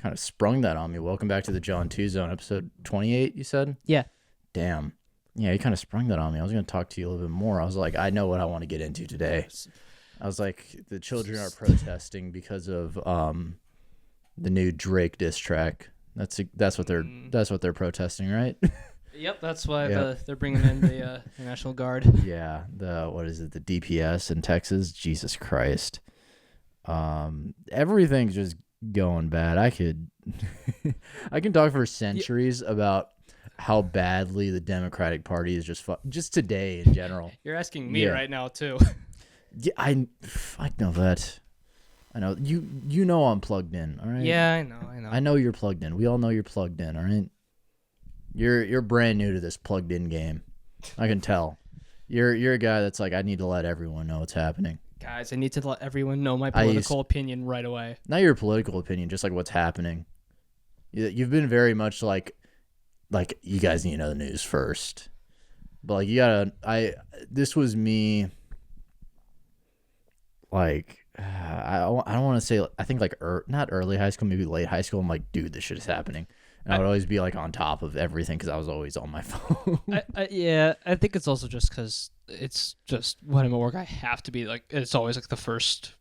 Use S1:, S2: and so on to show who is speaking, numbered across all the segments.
S1: kind of sprung that on me. Welcome back to the John 2 Zone, episode 28, you said?
S2: Yeah.
S1: Damn. Yeah, you kind of sprung that on me. I was going to talk to you a little bit more. I was like, I know what I want to get into today. I was like, the children are protesting because of the new Drake diss track. That's what they're protesting, right?
S2: Yep, that's why they're bringing in the National Guard.
S1: Yeah, the DPS in Texas. Jesus Christ. Everything's just going bad. I can talk for centuries about how badly the Democratic Party is just today in general.
S2: You're asking me right now too.
S1: Yeah, I know that. I know you know I'm plugged in. All right.
S2: Yeah, I know.
S1: I know you're plugged in. We all know you're plugged in. All right. You're brand new to this plugged in game. I can tell. You're a guy that's like, I need to let everyone know what's happening.
S2: Guys, I need to let everyone know my political opinion right away.
S1: Not your political opinion, just like what's happening. You've been very much like you guys need to know the news first. But like you gotta. This was me. Like I don't want to say. I think like not early high school, maybe late high school. I'm like, dude, this shit is happening. And I would always be like on top of everything because I was always on my phone.
S2: I think it's also just because it's just when I'm at work, I have to be like, it's always like the first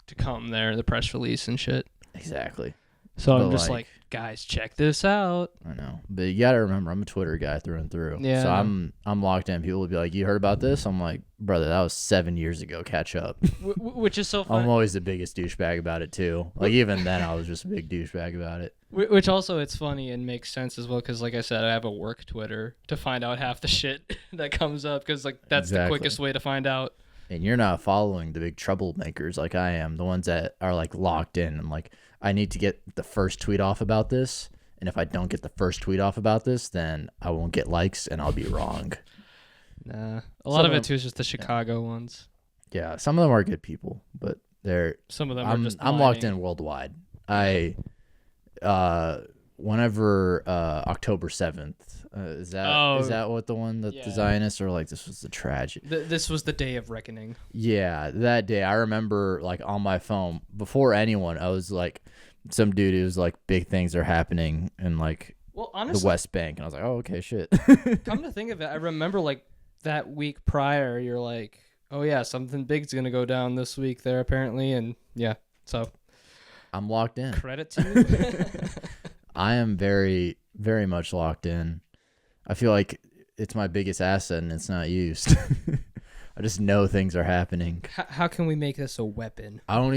S2: to come there, the press release and shit.
S1: Exactly.
S2: So I'm just like, guys, check this out.
S1: I know, but you gotta remember, I'm a Twitter guy through and through.
S2: Yeah.
S1: So I'm locked in. People will be like, "You heard about this?" I'm like, "Brother, that was 7 years ago. Catch up."
S2: Which is so funny.
S1: I'm always the biggest douchebag about it too. Like even then, I was just a big douchebag about it.
S2: Which also it's funny and makes sense as well because, like I said, I have a work Twitter to find out half the shit that comes up because like that's the quickest way to find out.
S1: And you're not following the big troublemakers like I am, the ones that are like locked in and like, I need to get the first tweet off about this. And if I don't get the first tweet off about this, then I won't get likes and I'll be wrong.
S2: Nah. A lot of it too is just the Chicago ones.
S1: Yeah. Some of them are good people, but
S2: some of them are just
S1: I'm locked in worldwide. Whenever October 7th, is that what the one that the Zionists are like, this was the tragedy.
S2: This was the day of reckoning.
S1: Yeah, that day I remember like on my phone before anyone, I was like, some dude who was like, big things are happening in like honestly, the West Bank, and I was like, oh okay, shit.
S2: Come to think of it, I remember like that week prior, you're like, oh yeah, something big's gonna go down this week there apparently, and yeah, so
S1: I'm locked in.
S2: Credit to you.
S1: I am very, very much locked in. I feel like it's my biggest asset and it's not used. I just know things are happening.
S2: How can we make this a weapon?
S1: I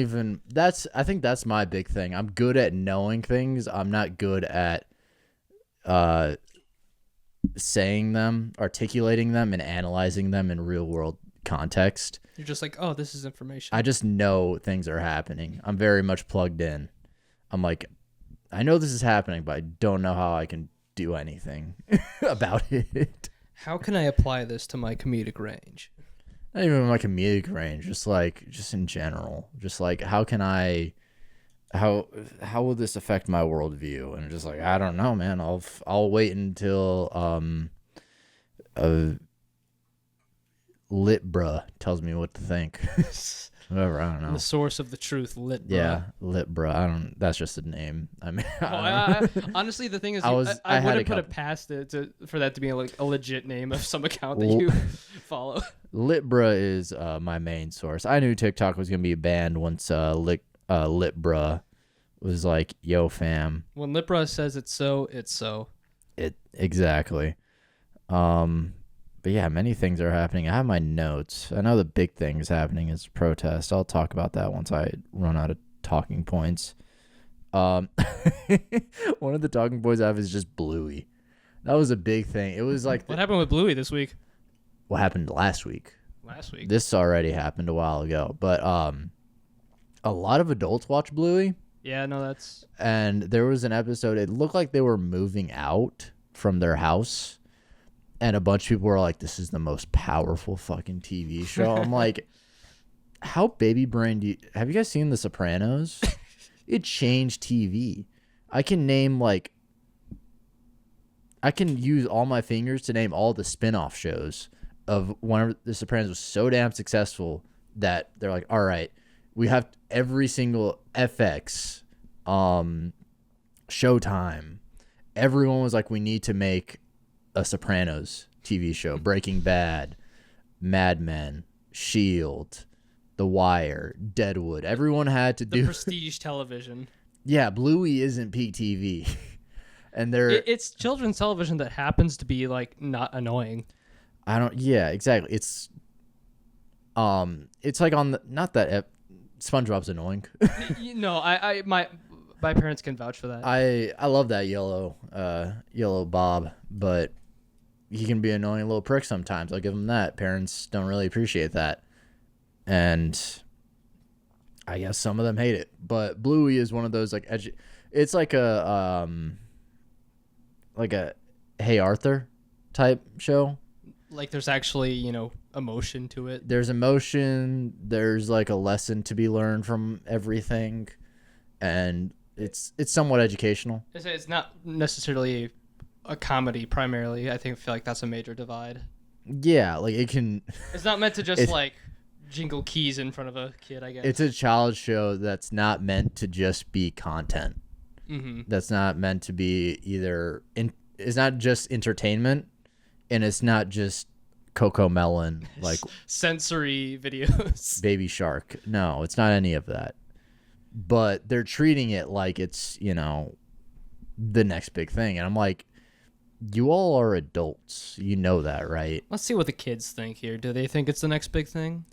S1: think that's my big thing. I'm good at knowing things. I'm not good at saying them, articulating them, and analyzing them in real world context.
S2: You're just like, oh, this is information.
S1: I just know things are happening. I'm very much plugged in. I'm like, I know this is happening, but I don't know how I can do anything about it.
S2: How can I apply this to my comedic range?
S1: Not even my comedic range, just in general. Just like, how will this affect my worldview? And just like, I don't know, man. I'll wait until lit bruh tells me what to think. Whatever, I don't know.
S2: The source of the truth, lit bruh.
S1: Yeah, lit bruh. That's just a name. I mean,
S2: honestly, the thing is, I would have put it past it for that to be like a legit name of some account that you follow.
S1: Lit bruh is my main source. I knew TikTok was gonna be banned once lit bruh was like, yo fam.
S2: When lit bruh says it's so, it's so.
S1: Exactly. But yeah, many things are happening. I have my notes. I know the big thing is happening is protest. I'll talk about that once I run out of talking points. One of the talking points I have is just Bluey. That was a big thing. It was like...
S2: What happened with Bluey this week?
S1: What happened last week?
S2: Last week.
S1: This already happened a while ago. But a lot of adults watch Bluey.
S2: Yeah, no, that's...
S1: And there was an episode, it looked like they were moving out from their house. And a bunch of people were like, this is the most powerful fucking TV show. I'm like, how baby brain have you guys seen The Sopranos? It changed TV. I can use all my fingers to name all the spin-off shows of one of The Sopranos was so damn successful that they're like, all right, we have every single FX Showtime. Everyone was like, we need to make a Sopranos TV show. Breaking Bad, Mad Men, Shield, The Wire, Deadwood. Everyone had to do
S2: the prestige television.
S1: Yeah, Bluey isn't peak TV. And
S2: It's children's television that happens to be like not annoying.
S1: Yeah, exactly. It's like on the, not that SpongeBob's annoying.
S2: My parents can vouch for that.
S1: I love that yellow Bob, but he can be an annoying little prick sometimes. I'll give him that. Parents don't really appreciate that. And I guess some of them hate it. But Bluey is one of those it's like a Hey Arthur type show.
S2: Like there's actually, emotion to it.
S1: There's emotion, there's like a lesson to be learned from everything, and it's somewhat educational.
S2: It's not necessarily a comedy primarily. I feel like that's a major divide.
S1: Yeah, like it can.
S2: It's not meant to just like jingle keys in front of a kid, I guess.
S1: It's a child show that's not meant to just be content.
S2: Mm-hmm.
S1: That's not meant to be it's not just entertainment, and it's not just Coco Melon, like
S2: sensory videos.
S1: Baby Shark. No, it's not any of that. But they're treating it like it's, the next big thing. And I'm like, you all are adults. You know that, right?
S2: Let's see what the kids think here. Do they think it's the next big thing?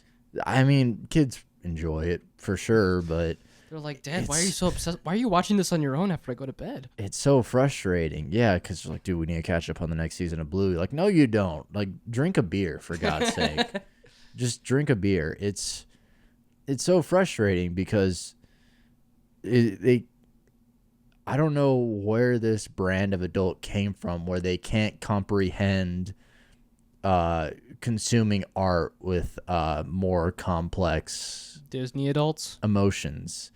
S1: I mean, kids enjoy it for sure, but
S2: they're like, Dad, why are you so obsessed? Why are you watching this on your own after I go to bed?
S1: It's so frustrating. Yeah, because they're like, dude, we need to catch up on the next season of Bluey. Like, no, you don't. Like, drink a beer, for God's sake. Just drink a beer. It's so frustrating because I don't know where this brand of adult came from where they can't comprehend consuming art with more complex
S2: Disney adults
S1: emotions.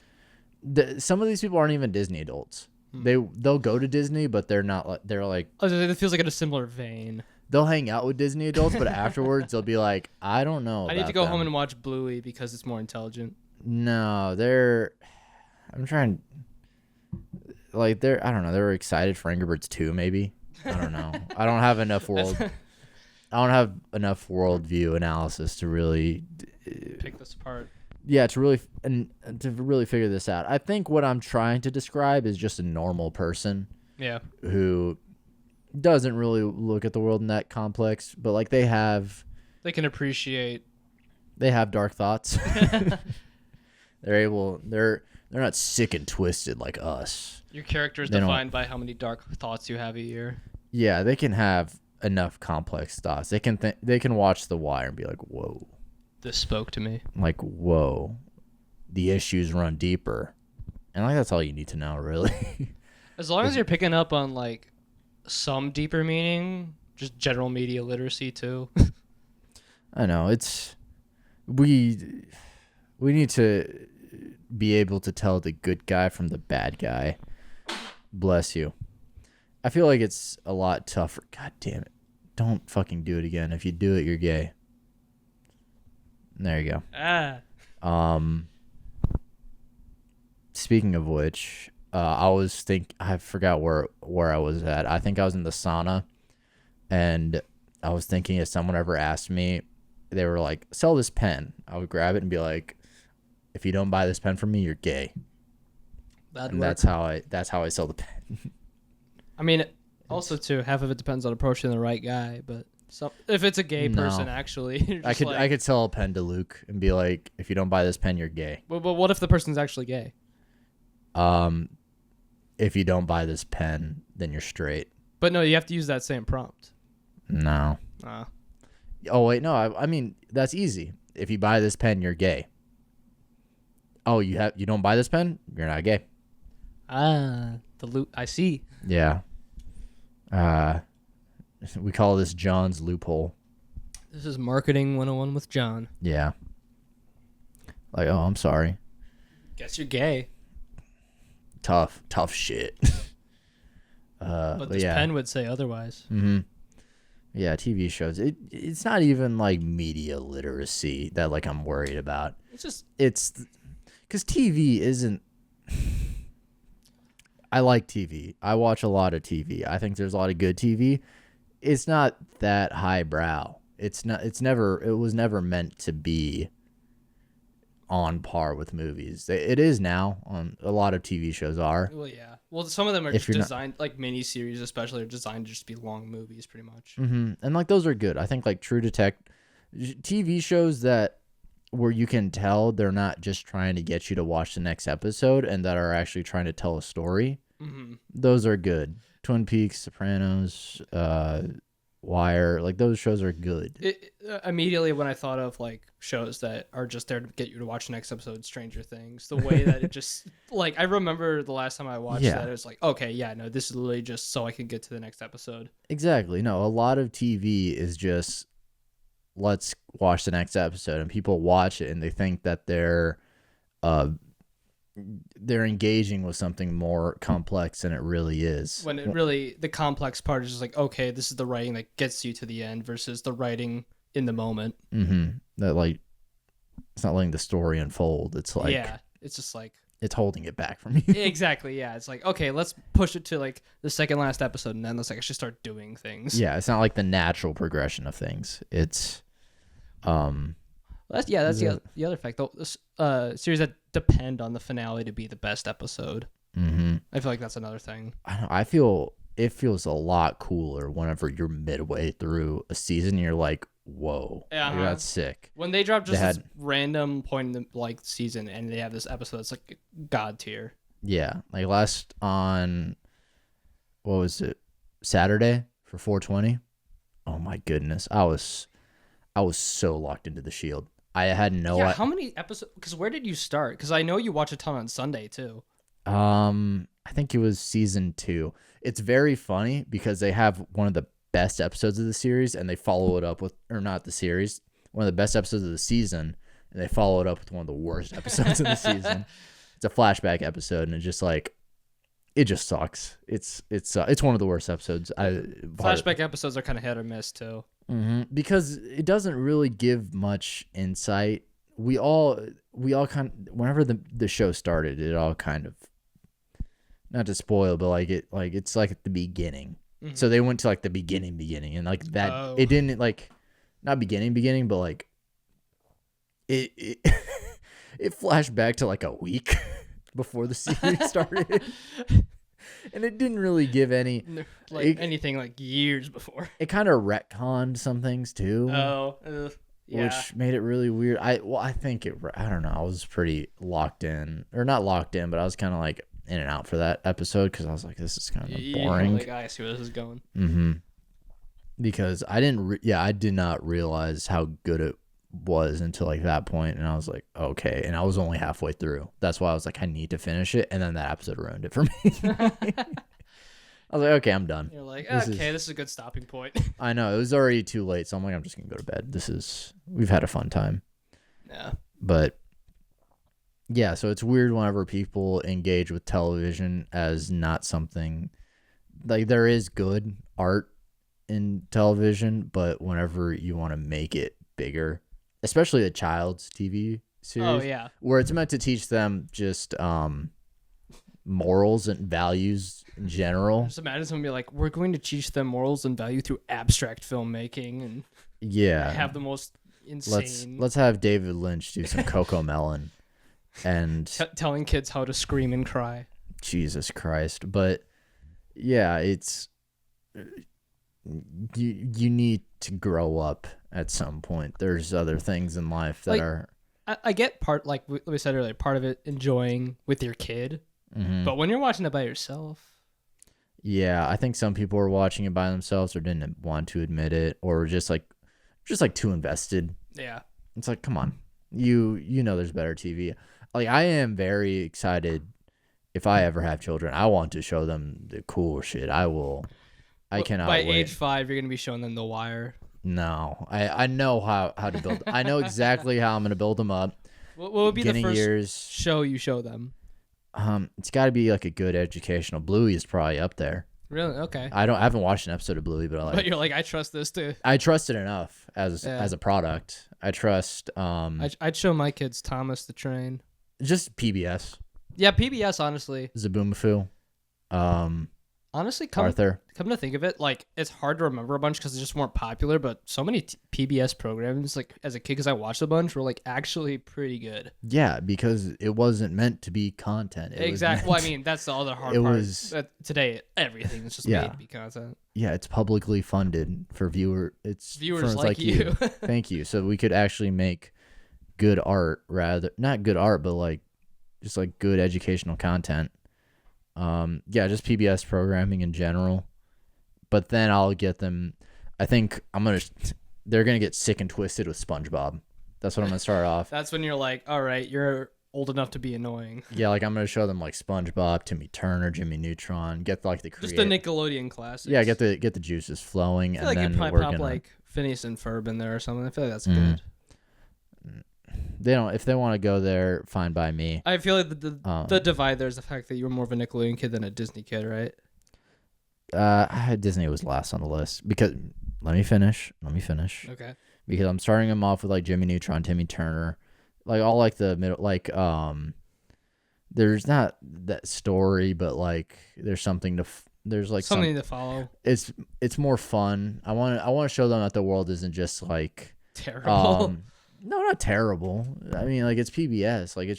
S1: Some of these people aren't even Disney adults. They'll go to Disney, but they're not. They're like,
S2: it feels like in a similar vein.
S1: They'll hang out with Disney adults, but afterwards they'll be like, I don't know.
S2: I need to go home and watch Bluey because it's more intelligent.
S1: No, I'm trying. Like I don't know. They were excited for Angry Birds 2, maybe. I don't know. I don't have enough worldview analysis to really
S2: pick this apart.
S1: Yeah, to really figure this out. I think what I'm trying to describe is just a normal person.
S2: Yeah.
S1: Who doesn't really look at the world in that complex, but like they can
S2: appreciate.
S1: They have dark thoughts. They're not sick and twisted like us.
S2: Your character is defined by how many dark thoughts you have a year.
S1: Yeah, they can have enough complex thoughts. They can watch The Wire and be like, whoa.
S2: This spoke to me.
S1: Like, whoa. The issues run deeper. And like that's all you need to know, really.
S2: As long as you're picking up on like some deeper meaning, just general media literacy too.
S1: I know. We need to be able to tell the good guy from the bad guy. Bless you. I feel like it's a lot tougher. God damn it. Don't fucking do it again. If you do it, you're gay. There you go. Speaking of which, I forgot where I was at. I think I was in the sauna, and I was thinking if someone ever asked me, they were like, sell this pen, I would grab it and be like, if you don't buy this pen from me, you're gay. That's how I sell the pen.
S2: I mean, also too, half of it depends on approaching the right guy, but if it's a gay person, actually,
S1: I could sell a pen to Luke and be like, if you don't buy this pen, you're gay.
S2: But what if the person's actually gay?
S1: If you don't buy this pen, then you're straight.
S2: But no, you have to use that same prompt.
S1: No. Oh wait, no. I mean, that's easy. If you buy this pen, you're gay. Oh, you don't buy this pen, you're not gay.
S2: I see.
S1: Yeah. We call this John's loophole.
S2: This is marketing 101 with John.
S1: Yeah. Like, oh, I'm sorry.
S2: Guess you're gay.
S1: Tough shit.
S2: But this pen would say otherwise.
S1: Mm-hmm. Yeah, TV shows. It's not even like media literacy that like I'm worried about. It's because TV isn't. I like TV. I watch a lot of TV. I think there's a lot of good TV. It's not that highbrow. It's not. It's never. It was never meant to be on par with movies. It is now. On a lot of TV shows are.
S2: Well, yeah. Well, some of them are
S1: If
S2: just
S1: you're not-
S2: designed like miniseries, especially are designed to just be long movies, pretty much.
S1: And like those are good. I think like True Detective TV shows that where you can tell they're not just trying to get you to watch the next episode and that are actually trying to tell a story. Those are good. Twin Peaks, Sopranos, Wire, like those shows are good.
S2: Immediately when I thought of like shows that are just there to get you to watch the next episode, Stranger Things, the way that it just like I remember the last time I watched that, it was like, okay, yeah, no, this is literally just so I can get to the next episode.
S1: Exactly. No, a lot of TV is just let's watch the next episode, and people watch it and they think that they're engaging with something more complex than it really is.
S2: When it really, the complex part is just like, okay, this is the writing that gets you to the end versus the writing in the moment.
S1: That like, it's not letting the story unfold. It's like,
S2: yeah, it's just like,
S1: it's holding it back from you.
S2: Exactly. Yeah. It's like, okay, let's push it to like the second last episode and then let's like actually start doing things.
S1: Yeah. It's not like the natural progression of things. It's,
S2: that's the other fact. The series that depend on the finale to be the best episode. I feel like that's another thing.
S1: I feel it feels a lot cooler whenever you're midway through a season. You're like, whoa, that's sick.
S2: When they drop just this random point in the like season and they have this episode, it's like god tier.
S1: Yeah, like last on, what was it, Saturday for 420? Oh my goodness, I was so locked into the Shield. I had no.
S2: Yeah, how many episodes? Because where did you start? Because I know you watch a ton on Sunday too.
S1: I think it was season 2. It's very funny because they have one of the best episodes of the series and they follow it up with, or not the series, one of the best episodes of the season, and they follow it up with one of the worst episodes of the season. It's a flashback episode, and it's just like, it just sucks. It's one of the worst episodes.
S2: Flashback episodes are kind of hit or miss too.
S1: Because it doesn't really give much insight. We all kind of, whenever the show started, it all kind of, not to spoil, but it's like at the beginning. So they went to like the beginning, and like that, it didn't like, not beginning, but like it it flashed back to like a week before the series started. And it didn't really give any
S2: anything like years before.
S1: It kind of retconned some things too.
S2: Yeah.
S1: Which made it really weird. I don't know. I was pretty locked in, or not locked in, but I was kind of like in and out for that episode because I was like, this is kind of boring.
S2: Like, I see where this is going.
S1: Because I did not realize how good it was until like that point, and I was like, okay, and I was only halfway through. That's why I was like, I need to finish it, and then that episode ruined it for me. I was like, okay, I'm done.
S2: You're like, this is a good stopping point.
S1: I know, it was already too late, so I'm like, I'm just gonna go to bed. We've had a fun time.
S2: Yeah.
S1: But yeah, so it's weird whenever people engage with television as not something, like there is good art in television, but whenever you want to make it bigger, especially a child's TV series, where it's meant to teach them just morals and values in general.
S2: Just imagine someone be like, we're going to teach them morals and value through abstract filmmaking and have the most insane.
S1: Let's have David Lynch do some Coco Melon and
S2: telling kids how to scream and cry.
S1: Jesus Christ. But yeah, it's you need to grow up at some point. There's other things in life that are.
S2: I get part, like we said earlier, part of it enjoying with your kid, but when you're watching it by yourself.
S1: Yeah, I think some people are watching it by themselves or didn't want to admit it, or just like too invested.
S2: Yeah,
S1: it's like, come on, you know there's better TV. Like, I am very excited. If I ever have children, I want to show them the cool shit. I cannot
S2: by
S1: wait.
S2: age 5, you're gonna be showing them The Wire.
S1: No, I know how to build. I know exactly how I'm gonna build them up.
S2: What would be the first show you show them?
S1: It's got to be like a good educational. Bluey is probably up there.
S2: Really? Okay.
S1: I haven't watched an episode of Bluey, but
S2: you're like, I trust this too.
S1: I trust it enough as a product. I trust.
S2: I'd show my kids Thomas the Train.
S1: Just PBS.
S2: Yeah, PBS, honestly.
S1: Zaboomafoo.
S2: Honestly,
S1: Arthur.
S2: come to think of it, like it's hard to remember a bunch because they just weren't popular. But so many PBS programs, like as a kid, because I watched a bunch, were like actually pretty good.
S1: Yeah, because it wasn't meant to be content.
S2: Exactly. Well, I mean, that's the other hard part. Was today everything is just made to be content.
S1: Yeah, it's publicly funded for viewers. It's
S2: viewers like you.
S1: Thank you. So we could actually make good art, not good art, but like just like good educational content. Yeah, just PBS programming in general. But then I'll get them. I think they're gonna get sick and twisted with SpongeBob. That's what I'm gonna start off.
S2: That's when you're like, all right, you're old enough to be annoying.
S1: Yeah, like I'm gonna show them like SpongeBob, Timmy Turner, Jimmy Neutron. Get like the
S2: just the Nickelodeon classics.
S1: Yeah, get the juices flowing,
S2: I feel and like then you probably pop like Phineas and Ferb in there or something. I feel like that's good.
S1: They don't. If they want to go there, fine by me.
S2: I feel like the divide there is the fact that you were more of a Nickelodeon kid than a Disney kid, right?
S1: Disney was last on the list because let me finish.
S2: Okay.
S1: Because I'm starting them off with like Jimmy Neutron, Timmy Turner, like all like the middle, like there's not that story, but like there's something to. There's like
S2: something to follow.
S1: It's more fun. I want to show them that the world isn't just like
S2: terrible.
S1: No, not terrible. I mean, like it's PBS. Like it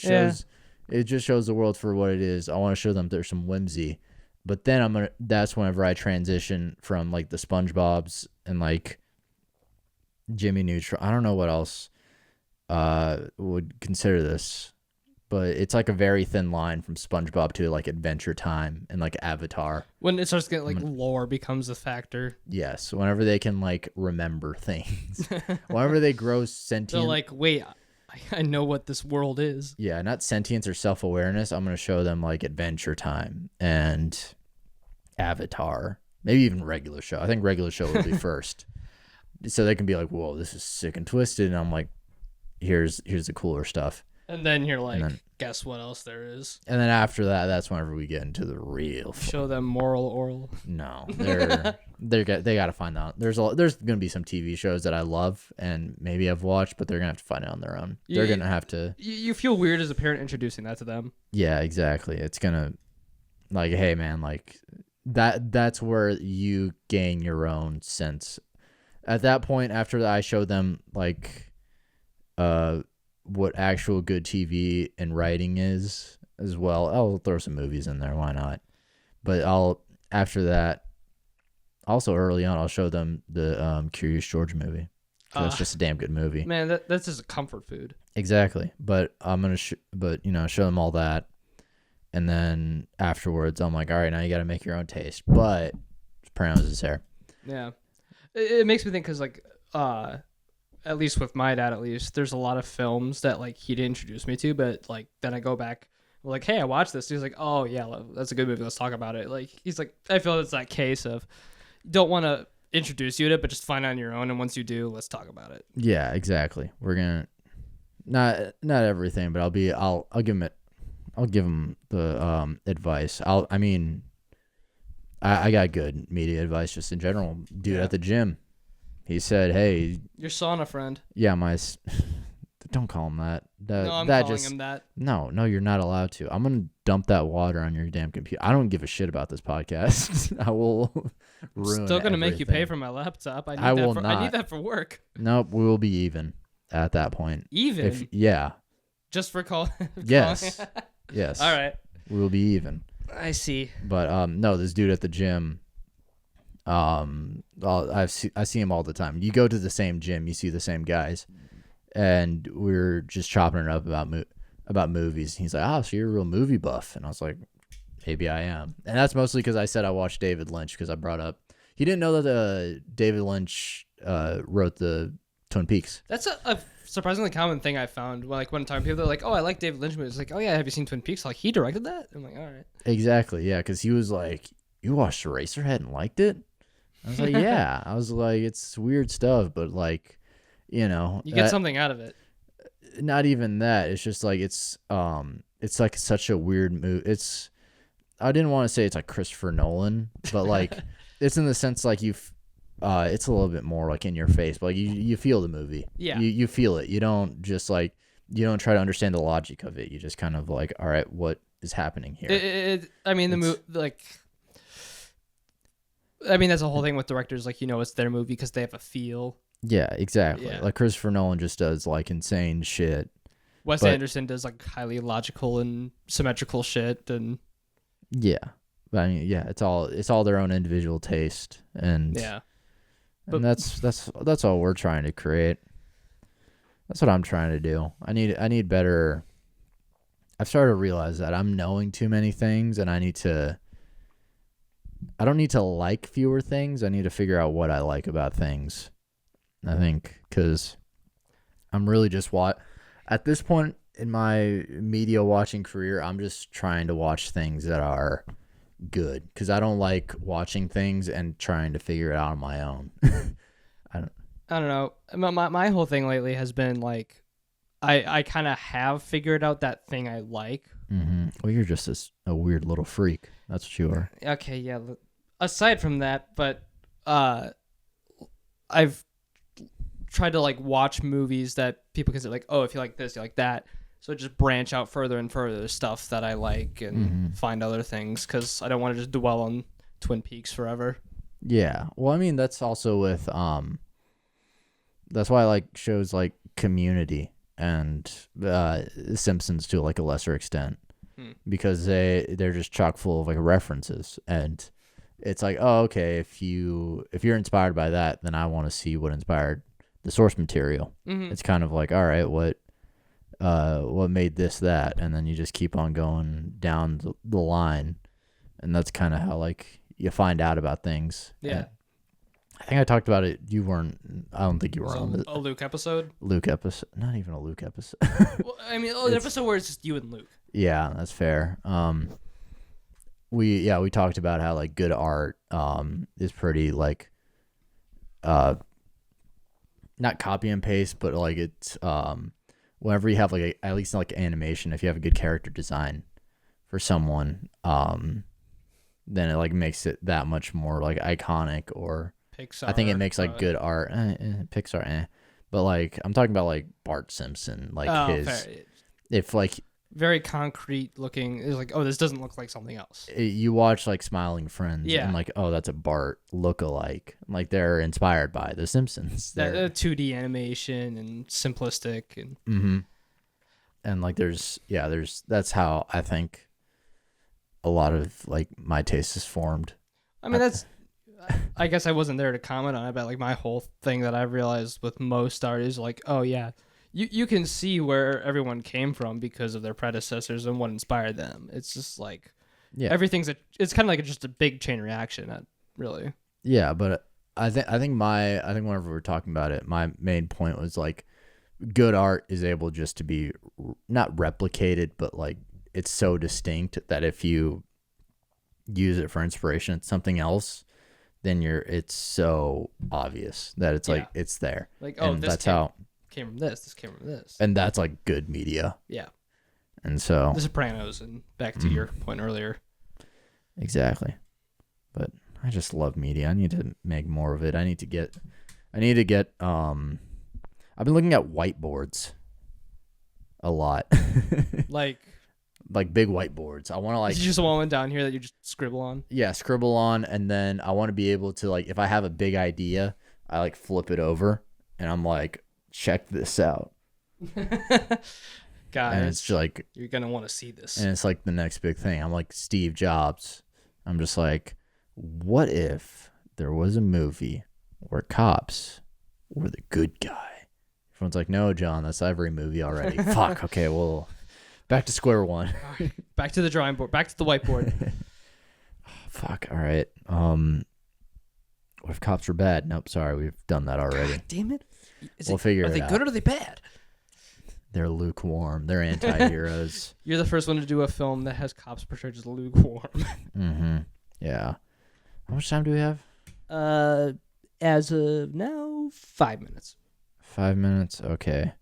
S1: just shows the world for what it is. I want to show them there's some whimsy, but then that's whenever I transition from like the SpongeBob's and like Jimmy Neutron. I don't know what else would consider this, but it's like a very thin line from SpongeBob to like Adventure Time and like Avatar.
S2: When it starts getting like lore becomes a factor.
S1: Yes, whenever they can like remember things, whenever they grow sentient.
S2: They're like, wait, I know what this world is.
S1: Yeah, not sentience or self-awareness. I'm gonna show them like Adventure Time and Avatar, maybe even Regular Show. I think Regular Show would be first, so they can be like, "Whoa, this is sick and twisted," and I'm like, "Here's the cooler stuff."
S2: And then you're like, guess what else there is?
S1: And then after that, that's whenever we get into the real.
S2: Show them moral oral.
S1: No, they got to find out. There's gonna be some TV shows that I love and maybe I've watched, but they're gonna have to find it on their own. They're gonna have to.
S2: You feel weird as a parent introducing that to them.
S1: Yeah, exactly. It's gonna, like, hey man, like that's where you gain your own sense. At that point, after I show them like, what actual good TV and writing is as well. I'll throw some movies in there. Why not? But after that, also early on, I'll show them the Curious George movie. It's just a damn good movie.
S2: Man, that's just a comfort food.
S1: Exactly. But I'm going to show them all that. And then afterwards, I'm like, all right, now you got to make your own taste. But Sopranos is there.
S2: Yeah. It makes me think because like, at least with my dad, there's a lot of films that like he'd introduce me to, but like then I go back, like, hey, I watched this. He's like, oh yeah, that's a good movie. Let's talk about it. Like he's like, I feel it's that case of you don't want to introduce you to it, but just find out on your own. And once you do, let's talk about it.
S1: Yeah, exactly. We're gonna not everything, but I'll give him the advice. I got good media advice just in general. Dude at the gym. He said, "Hey,
S2: your sauna friend."
S1: Yeah, don't call him that.
S2: No, I'm calling him that.
S1: No, you're not allowed to. I'm gonna dump that water on your damn computer. I don't give a shit about this podcast. I will ruin.
S2: Still gonna make you pay for my laptop. I need that for work.
S1: Nope, we will be even at that point.
S2: Even?
S1: Yeah.
S2: Just for calling.
S1: Yes. Yes.
S2: All right.
S1: We will be even.
S2: I see.
S1: But no, this dude at the gym. I see him all the time. You go to the same gym, you see the same guys, and we're just chopping it up about movies. And he's like, "Oh, so you're a real movie buff?" And I was like, "Maybe I am." And that's mostly because I said I watched David Lynch because I brought up. He didn't know that David Lynch wrote the Twin Peaks.
S2: That's a surprisingly common thing I found. Like when I'm talking to people, they're like, "Oh, I like David Lynch movies." Like, "Oh yeah, have you seen Twin Peaks?" Like he directed that. I'm like, "All right."
S1: Exactly. Yeah, because he was like, "You watched Eraserhead and liked it?" I was like, yeah. I was like, it's weird stuff, but like, you
S2: get something out of it.
S1: Not even that. It's just like it's like such a weird movie. I didn't want to say it's like Christopher Nolan, but like it's in the sense like it's a little bit more like in your face, but like you feel the movie.
S2: Yeah.
S1: You feel it. You don't just like you don't try to understand the logic of it. You just kind of like, all right, what is happening here?
S2: The movie like. I mean, that's the whole thing with directors. Like, it's their movie because they have a feel.
S1: Yeah, exactly.
S2: Yeah.
S1: Like Christopher Nolan just does like insane shit.
S2: Wes Anderson does like highly logical and symmetrical shit, and
S1: yeah, but I mean, yeah, it's all their own individual taste, and
S2: yeah,
S1: and that's all we're trying to create. That's what I'm trying to do. I need better. I've started to realize that I'm knowing too many things, and I don't need to like fewer things. I need to figure out what I like about things. I think because I'm really just at this point in my media watching career, I'm just trying to watch things that are good because I don't like watching things and trying to figure it out on my own.
S2: I don't know. My whole thing lately has been like, I kind of have figured out that thing I like.
S1: Mm-hmm. Well, you're just a weird little freak. That's what you are.
S2: Okay, yeah. Aside from that, but I've tried to like watch movies that people consider like, oh, if you like this, you like that. So just branch out further and further stuff that I like and find other things because I don't want to just dwell on Twin Peaks forever.
S1: Yeah. Well, I mean, that's also with that's why I like shows like Community and Simpsons to like a lesser extent because they're just chock full of like references, and it's like, oh, okay, if you're inspired by that, then I want to see what inspired the source material. It's kind of like, all right, what made this that, and then you just keep on going down the line, and that's kind of how like you find out about things.
S2: Yeah.
S1: And I think I talked about it. I don't think you were on
S2: a Luke episode.
S1: Luke episode, not even a Luke episode.
S2: Well, I mean, the episode where it's just you and Luke. Yeah,
S1: that's fair. We talked about how like good art is pretty like not copy and paste, but like it's whenever you have like at least like animation, if you have a good character design for someone, then it like makes it that much more like iconic. Or
S2: Pixar,
S1: I think it makes like good art. Pixar, but like I'm talking about like Bart Simpson, like fair. If like
S2: very concrete looking, it's like, oh, this doesn't look like something else.
S1: You watch like Smiling Friends, and like, oh, that's a Bart look-alike. Like they're inspired by The Simpsons.
S2: That 2D animation and simplistic
S1: and like there's that's how I think a lot of like my taste is formed.
S2: I mean, I guess I wasn't there to comment on it, but like my whole thing that I've realized with most art is like, oh yeah, you can see where everyone came from because of their predecessors and what inspired them. It's just like, everything's it's kind of like just a big chain reaction, really.
S1: Yeah, but I think whenever we're talking about it, my main point was like, good art is able just to be not replicated, but like it's so distinct that if you use it for inspiration, it's something else, then it's so obvious that it's like it's there.
S2: Like, oh, and
S1: that's
S2: came from this. This came from this.
S1: And that's like good media.
S2: Yeah.
S1: And so
S2: The Sopranos, and back to your point earlier.
S1: Exactly. But I just love media. I need to make more of it. I need to get I've been looking at whiteboards a lot. like big whiteboards. I want to like.
S2: Is it just one down here that you just scribble on?
S1: Yeah, scribble on, and then I want to be able to like, if I have a big idea, I like flip it over, and I'm like, check this out.
S2: Guys,
S1: and it's like
S2: you're gonna want to see this.
S1: And it's like the next big thing. I'm like Steve Jobs. I'm just like, what if there was a movie where cops were the good guy? Everyone's like, no, John, that's every movie already. Fuck. Okay, well. Back to square one.
S2: Back to the drawing board. Back to the whiteboard.
S1: Fuck. All right. What if cops were bad? Nope. Sorry, we've done that already.
S2: God damn it.
S1: We'll figure it out.
S2: Are they good or are they bad?
S1: They're lukewarm. They're anti-heroes.
S2: You're the first one to do a film that has cops portrayed as lukewarm.
S1: Yeah. How much time do we have?
S2: As of now, 5 minutes.
S1: 5 minutes. Okay.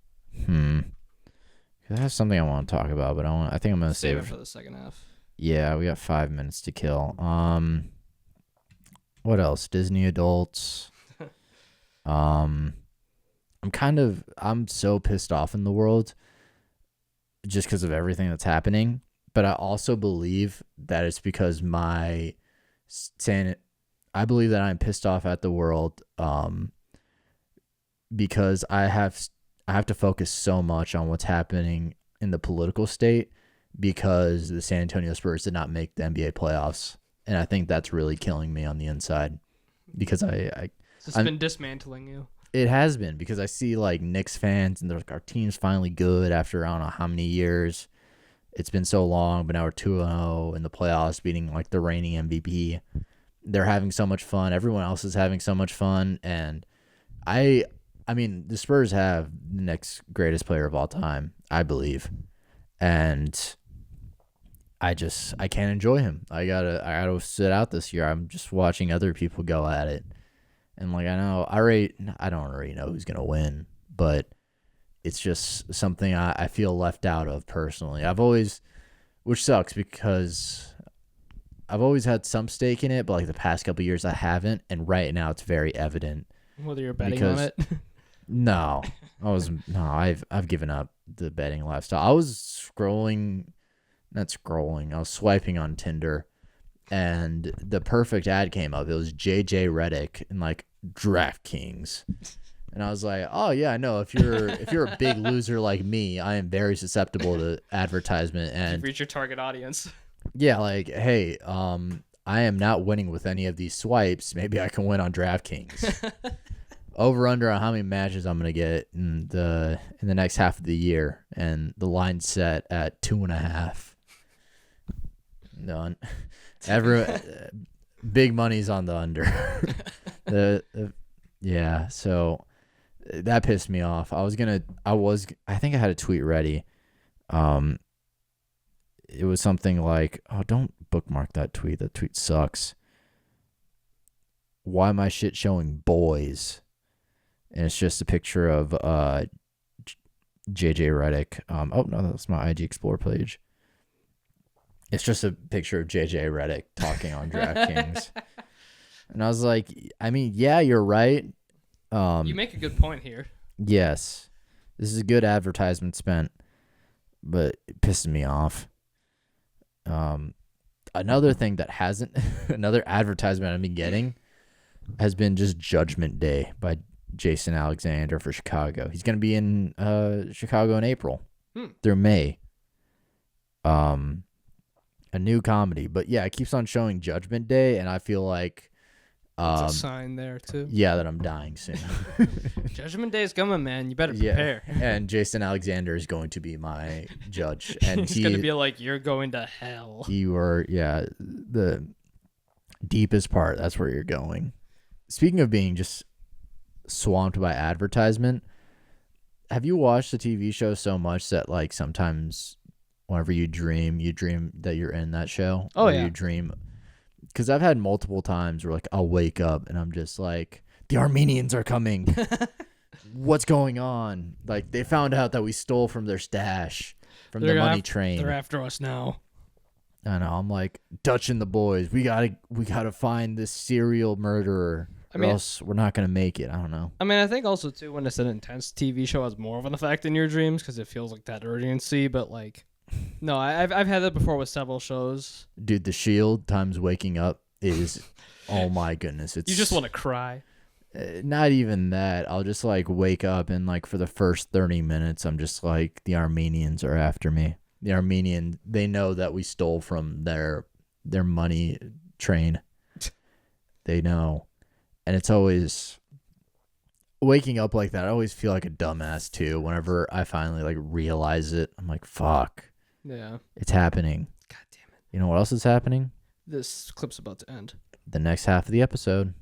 S1: I have something I want to talk about, but I think I'm gonna
S2: save it for the second half.
S1: Yeah, we got 5 minutes to kill. What else? Disney adults. I'm so pissed off in the world just because of everything that's happening. But I also believe that it's because I I believe that I'm pissed off at the world because I have to focus so much on what's happening in the political state because the San Antonio Spurs did not make the NBA playoffs. And I think that's really killing me on the inside because
S2: It's been dismantling you.
S1: It has been because I see like Knicks fans and they're like, our team's finally good after I don't know how many years. It's been so long, but now we're 2-0 in the playoffs, beating like the reigning MVP. They're having so much fun. Everyone else is having so much fun. And I mean, the Spurs have the next greatest player of all time, I believe. And I can't enjoy him. I gotta sit out this year. I'm just watching other people go at it. And like I don't already know who's gonna win, but it's just something I feel left out of personally. Which sucks because I've always had some stake in it, but like the past couple of years I haven't, and right now it's very evident.
S2: Whether you're betting on it?
S1: No, I've given up the betting lifestyle. I was swiping on Tinder, and the perfect ad came up. It was JJ Redick and like DraftKings. And I was like, oh yeah, I know. If you're a big loser like me, I am very susceptible to advertisement. And
S2: you've reached your target audience.
S1: Yeah, like, hey, I am not winning with any of these swipes. Maybe I can win on DraftKings. Over under on how many matches I'm gonna get in the next half of the year, and the line's set at 2.5. Done. Big money's on the under. Yeah, so that pissed me off. I think I had a tweet ready. It was something like, oh, don't bookmark that tweet. That tweet sucks. Why am I shit showing boys? And it's just a picture of JJ Redick. Oh no, that's my IG Explore page. It's just a picture of JJ Redick talking on DraftKings. And I was like, I mean, yeah, you're right.
S2: You make a good point here.
S1: Yes. This is a good advertisement spent, but it pisses me off. Another thing that hasn't, another advertisement I've been getting has been just Judgment Day by Jason Alexander for Chicago. He's going to be in Chicago in April through May. A new comedy. But yeah, it keeps on showing Judgment Day, and I feel like
S2: it's a sign there too.
S1: Yeah, that I'm dying soon.
S2: Judgment Day is coming, man. You better prepare.
S1: Yeah. And Jason Alexander is going to be my judge. And
S2: he's going to be like, you're going to hell.
S1: You are, yeah, the deepest part. That's where you're going. Speaking of being just swamped by advertisement, have you watched the TV show so much that like sometimes whenever you dream that you're in that show?
S2: Oh, yeah.
S1: You dream. Because I've had multiple times where like I'll wake up and I'm just like, the Armenians are coming. What's going on? Like they found out that we stole from their stash from the money train.
S2: They're after us now.
S1: I know. I'm like, Dutch and the boys. We gotta find this serial murderer. Or else we're not gonna make it. I don't know.
S2: I mean, I think also too when it's an intense TV show, has more of an effect in your dreams because it feels like that urgency. But like, no, I've had that before with several shows.
S1: Dude, The Shield times waking up is, oh my goodness, it's.
S2: You just want to cry.
S1: Not even that. I'll just like wake up and like for the first 30 minutes, I'm just like, the Armenians are after me. They know that we stole from their money train. They know. And it's always waking up like that. I always feel like a dumbass too. Whenever I finally like realize it, I'm like, fuck.
S2: Yeah.
S1: It's happening.
S2: God damn it.
S1: You know what else is happening?
S2: This clip's about to end.
S1: The next half of the episode.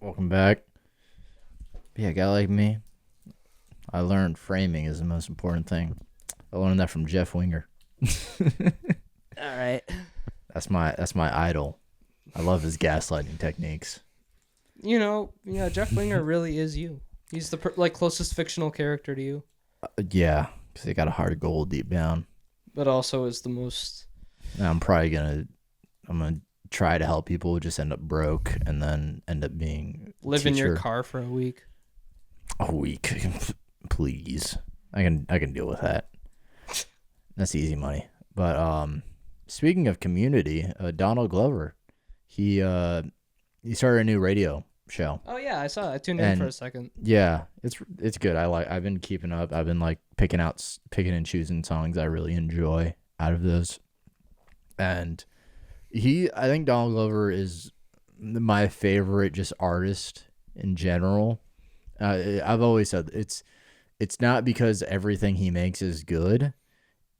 S1: Welcome back. Yeah, a guy like me, I learned framing is the most important thing. I learned that from Jeff Winger.
S2: All right.
S1: That's my idol. I love his gaslighting techniques.
S2: You know, yeah, Jeff Winger really is you. He's the closest fictional character to you.
S1: Yeah, because they got a heart of gold deep down.
S2: But also is the most.
S1: I'm gonna try to help people who just end up broke and then end up being
S2: live in your car for a week.
S1: A week, please. I can deal with that. That's easy money. But speaking of Community, Donald Glover, he started a new radio show.
S2: Oh yeah, I saw it. I tuned in
S1: And
S2: for a second.
S1: yeah, it's good. I've been keeping up. I've been like picking and choosing songs I really enjoy out of those. And I think Donald Glover is my favorite just artist in general. I've always said it's not because everything he makes is good.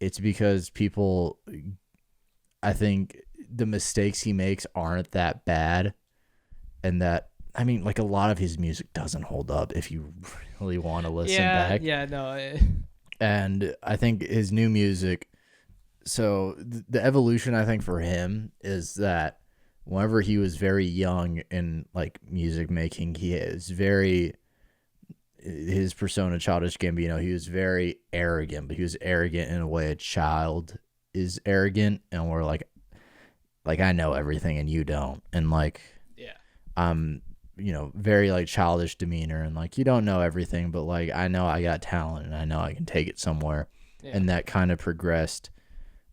S1: It's because people, I think the mistakes he makes aren't that bad, and that, I mean, like, a lot of his music doesn't hold up if you really want to listen back.
S2: Yeah, no.
S1: And I think his new music, so the evolution, I think, for him is that whenever he was very young in like music making, his persona, Childish Gambino, he was very arrogant, but he was arrogant in a way a child is arrogant, and we're like I know everything and you don't, and like,
S2: Yeah.
S1: Very like childish demeanor, and like, you don't know everything, but like, I know I got talent and I know I can take it somewhere.
S2: Yeah.
S1: And that kind of progressed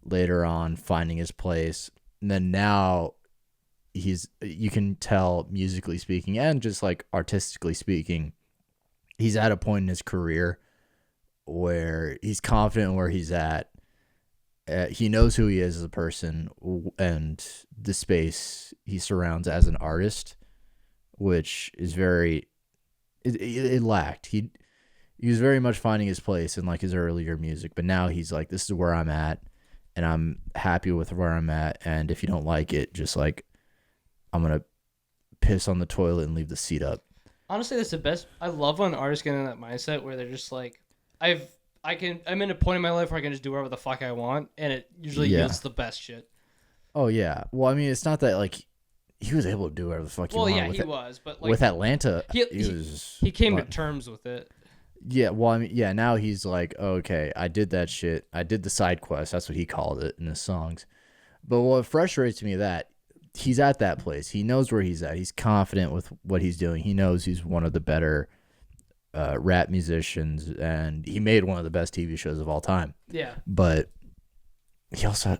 S1: later on, finding his place. And then now you can tell, musically speaking and just like artistically speaking, he's at a point in his career where he's confident in where he's at. He knows who he is as a person and the space he surrounds as an artist, which is it lacked. He was very much finding his place in like his earlier music, but now he's like, this is where I'm at, and I'm happy with where I'm at. And if you don't like it, just like, I'm gonna piss on the toilet and leave the seat up.
S2: Honestly, that's the best. I love when artists get in that mindset where they're just like, I'm in a point in my life where I can just do whatever the fuck I want, and it usually yields the best shit.
S1: Oh yeah. Well, I mean, it's not that like he was able to do whatever the fuck he wanted.
S2: Well, yeah, he was, but like
S1: with Atlanta,
S2: he came to terms with it.
S1: Yeah, well, I mean, yeah, now he's like, okay, I did that shit. I did the side quest. That's what he called it in his songs. But what frustrates me that he's at that place. He knows where he's at. He's confident with what he's doing. He knows he's one of the better rap musicians, and he made one of the best TV shows of all time.
S2: Yeah.
S1: But he also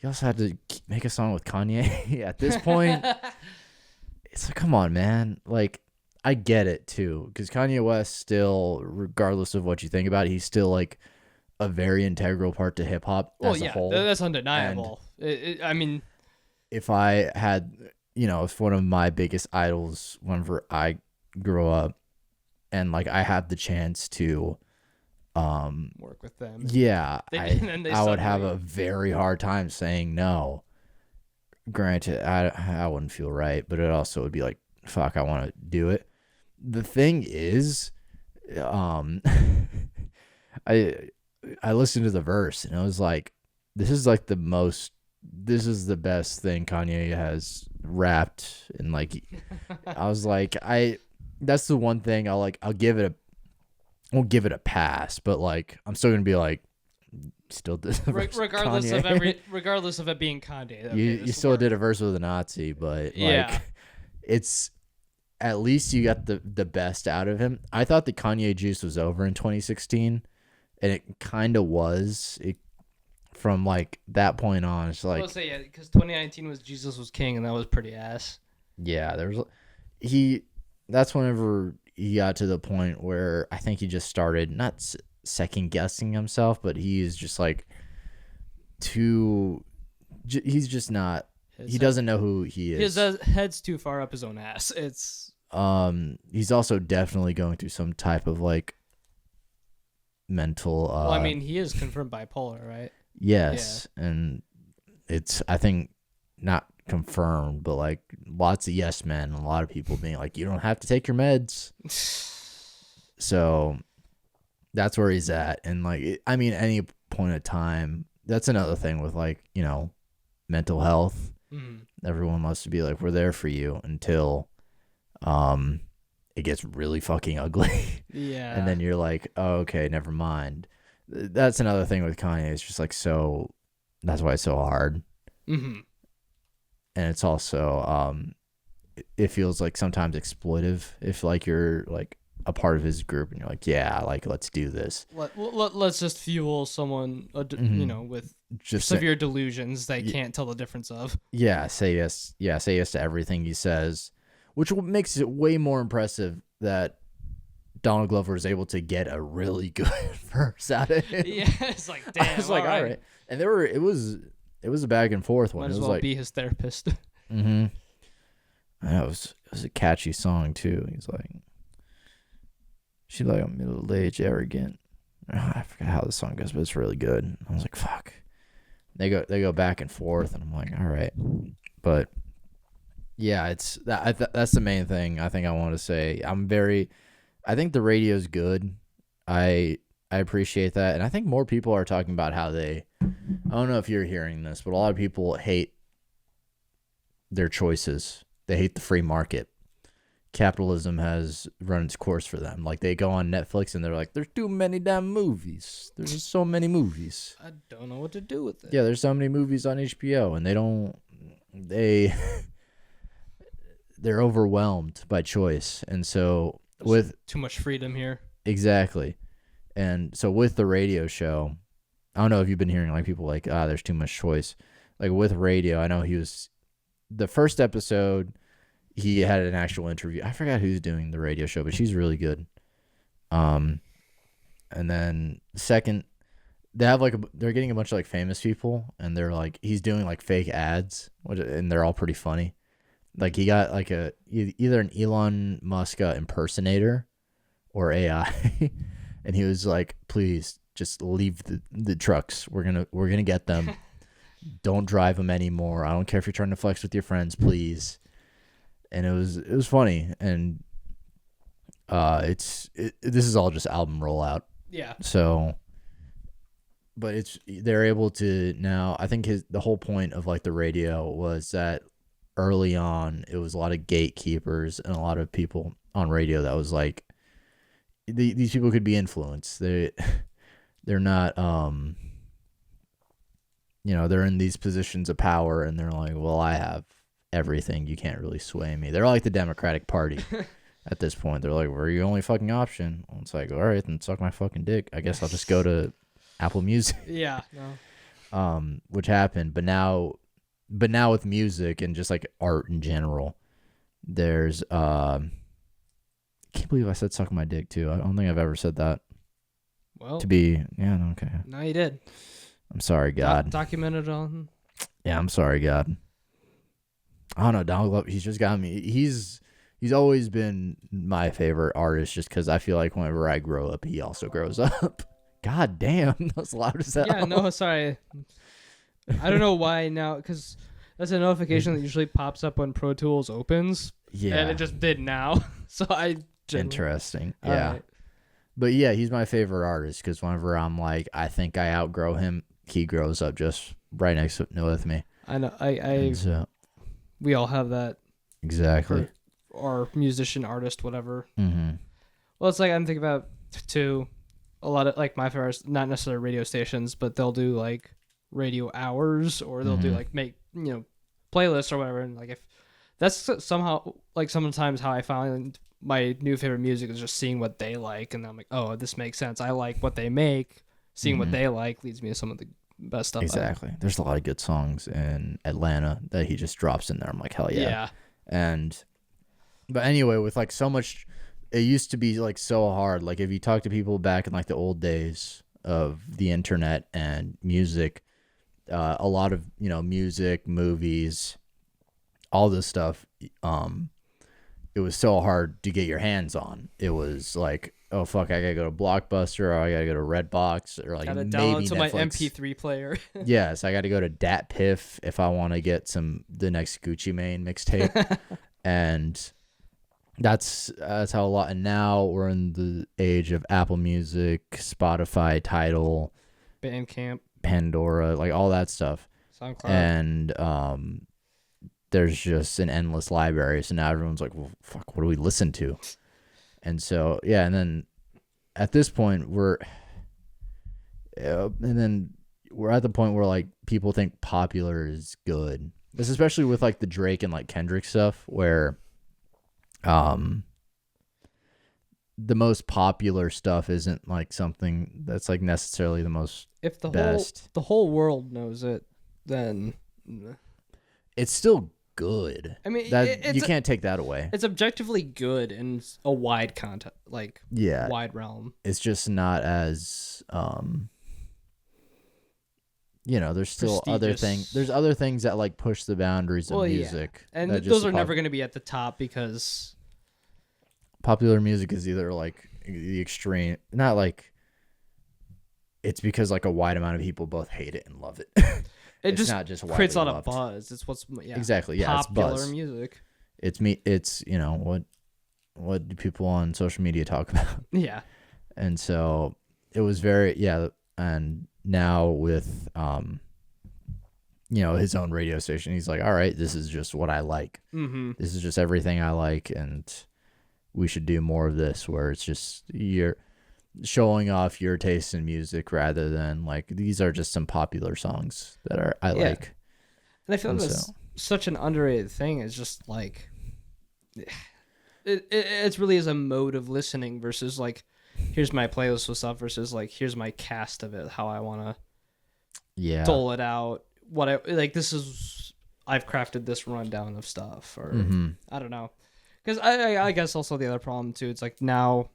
S1: had to make a song with Kanye at this point. It's like, come on, man. Like, I get it too, because Kanye West still, regardless of what you think about it, he's still like a very integral part to hip hop as a whole.
S2: That's undeniable. I mean,
S1: if I had, if one of my biggest idols whenever I grew up, and like I had the chance to
S2: work with them.
S1: Yeah, I would have a very hard time saying no. Granted, I wouldn't feel right, but it also would be like, fuck, I want to do it. The thing is, I listened to the verse and it was like, this is the best thing Kanye has rapped, and like, I was like, that's the one thing I won't give it a pass, but like, I'm still gonna be like, still did
S2: regardless of it being Kanye. Okay,
S1: you still did a verse with a Nazi, but like, it's at least you got the best out of him. I thought the Kanye juice was over in 2016, and it kind of was. From like that point on, it's like,
S2: I'll say, yeah, because 2019 was Jesus Was King, and that was pretty ass.
S1: Yeah, that's whenever he got to the point where I think he just started not second guessing himself, but he's just like he's just not. He doesn't know who he is.
S2: His head's too far up his own ass. It's
S1: he's also definitely going through some type of like mental.
S2: Well, I mean, he is confirmed bipolar, right?
S1: Yes, yeah. And it's, I think, not confirmed, but like lots of yes men, and a lot of people being like, you don't have to take your meds. So that's where he's at, and like, I mean, any point of time, that's another thing with like, mental health. Mm-hmm. Everyone wants to be like, we're there for you until it gets really fucking ugly.
S2: Yeah.
S1: And then you're like, oh, okay, never mind. That's another thing with Kanye. It's just like, so that's why it's so hard.
S2: Mm-hmm.
S1: And it's also it feels like sometimes exploitive if like you're like a part of his group and you're like, yeah, like, let's do this.
S2: Let's just fuel someone,
S1: mm-hmm.
S2: With
S1: just
S2: severe delusions they can't tell the difference of.
S1: Yeah, say yes. Yeah, say yes to everything he says, which makes it way more impressive that Donald Glover is able to get a really good verse out of him.
S2: Yeah, it's like, damn.
S1: I was like, all right. And it was a back and forth one.
S2: Might as
S1: it was
S2: well
S1: like,
S2: be his therapist.
S1: mm-hmm. I know, it was a catchy song too. He's like, she like a middle-aged arrogant. I forgot how the song goes, but it's really good. I was like, fuck. They go back and forth, and I'm like, all right. But yeah, it's that's the main thing I think I want to say. I think the radio's good. I appreciate that, and I think more people are talking about how I don't know if you're hearing this, but a lot of people hate their choices. They hate the free market. Capitalism has run its course for them. Like, they go on Netflix and they're like, there's too many damn movies. There's just so many movies.
S2: I don't know what to do with it.
S1: Yeah, there's so many movies on HBO, and they're overwhelmed by choice. And so
S2: there's too much freedom here.
S1: Exactly. And so with the radio show, I don't know if you've been hearing like people like, there's too much choice. Like with radio, I know the first episode, he had an actual interview. I forgot who's doing the radio show, but she's really good. And then second, they're getting a bunch of like famous people, and they're like, he's doing like fake ads, and they're all pretty funny. Like, he got like either an Elon Musk impersonator or AI, and he was like, please just leave the trucks. We're gonna get them. Don't drive them anymore. I don't care if you're trying to flex with your friends, please. And it was funny, and this is all just album rollout.
S2: Yeah.
S1: So, but they're able to now. I think the whole point of like the radio was that early on it was a lot of gatekeepers and a lot of people on radio that was like, these people could be influenced. They're not they're in these positions of power, and they're like, well, I have everything, you can't really sway me. They're like the Democratic Party at this point. They're like, we're your only fucking option. Well, it's like, all right, then suck my fucking dick. I guess I'll just go to Apple Music.
S2: Yeah, no.
S1: Which happened, but now with music and just like art in general, there's I can't believe I said suck my dick too. I don't think I've ever said that.
S2: Well,
S1: okay.
S2: No, you did.
S1: I'm sorry, God.
S2: Documented on.
S1: Yeah, I'm sorry, God. I don't know, Donald Glover, he's just got me. He's always been my favorite artist, just because I feel like whenever I grow up, he also grows up. God damn, that was loud as hell.
S2: Yeah, no, sorry. I don't know why now, because that's a notification that usually pops up when Pro Tools opens.
S1: Yeah.
S2: And it just did now. So
S1: Interesting. Yeah. Right. But yeah, he's my favorite artist, because whenever I'm like, I think I outgrow him, he grows up just right next with me.
S2: I know. We all have that.
S1: Exactly.
S2: Or musician, artist, whatever.
S1: Mm-hmm.
S2: Well, it's like I'm thinking about too. A lot of like my favorites, not necessarily radio stations, but they'll do like radio hours, or they'll do like make playlists or whatever. And like, if that's somehow like sometimes how I find my new favorite music is just seeing what they like, and then I'm like, oh, this makes sense. I like what they make. Seeing what they like leads me to some of the best stuff.
S1: Exactly. There's a lot of good songs in Atlanta that he just drops in there. I'm like, hell yeah. Yeah. But anyway, with like so much, it used to be like so hard. Like, if you talk to people back in like the old days of the internet and music, a lot of music, movies, all this stuff, it was so hard to get your hands on. It was like, oh fuck, I gotta go to Blockbuster, or I gotta go to Redbox, or like
S2: gotta
S1: maybe
S2: download to
S1: Netflix.
S2: my MP3 player.
S1: Yes, I gotta go to Dat Piff if I want to get the next Gucci Mane mixtape, and that's how a lot. And now we're in the age of Apple Music, Spotify, Tidal,
S2: Bandcamp,
S1: Pandora, like all that stuff.
S2: SoundCloud.
S1: And there's just an endless library. So now everyone's like, well, fuck, what do we listen to? And so, yeah, and then at this point, we're at the point where like people think popular is good. This especially with like the Drake and like Kendrick stuff, where the most popular stuff isn't like something that's like necessarily the most
S2: if the
S1: best.
S2: whole world knows it, then
S1: It's still good.
S2: I mean,
S1: You can't take that away.
S2: It's objectively good in a wide wide realm.
S1: It's just not as there's still other things. There's other things that like push the boundaries of music.
S2: And those are never going to be at the top because
S1: popular music is either like the extreme, not like it's because like a wide amount of people both hate it and love it.
S2: It just not just creates a lot of buzz. It's what's
S1: exactly
S2: popular
S1: it's buzz.
S2: Music.
S1: It's what do people on social media talk about?
S2: Yeah,
S1: and so it was very and now with his own radio station, he's like, all right, this is just what I like.
S2: Mm-hmm.
S1: This is just everything I like, and we should do more of this where it's just you're showing off your taste in music rather than like these are just some popular songs that I like.
S2: And I feel like that's such an underrated thing. It's just like it really is a mode of listening versus like here's my playlist with stuff versus like here's my cast of it, how I want to dole it out. What I like, this is I've crafted this rundown of stuff, or I don't know, because I guess also the other problem too. It's like now,